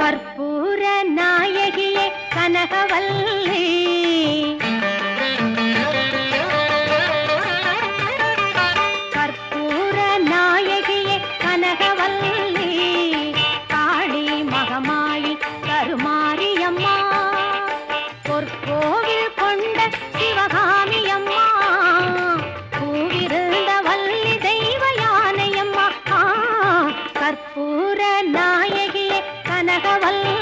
கற்பூர நாயகியே கனகவல்லி கற்பூர நாயகியே கனகவல்லி காளி மகமாயி கருமாரியம்மா பொற்கோவில் கொண்ட சிவகாமி அம்மா பூவிருந்த வள்ளி தெய்வ யானையம்மா கற்பூர நாயகியே கனகவல்லி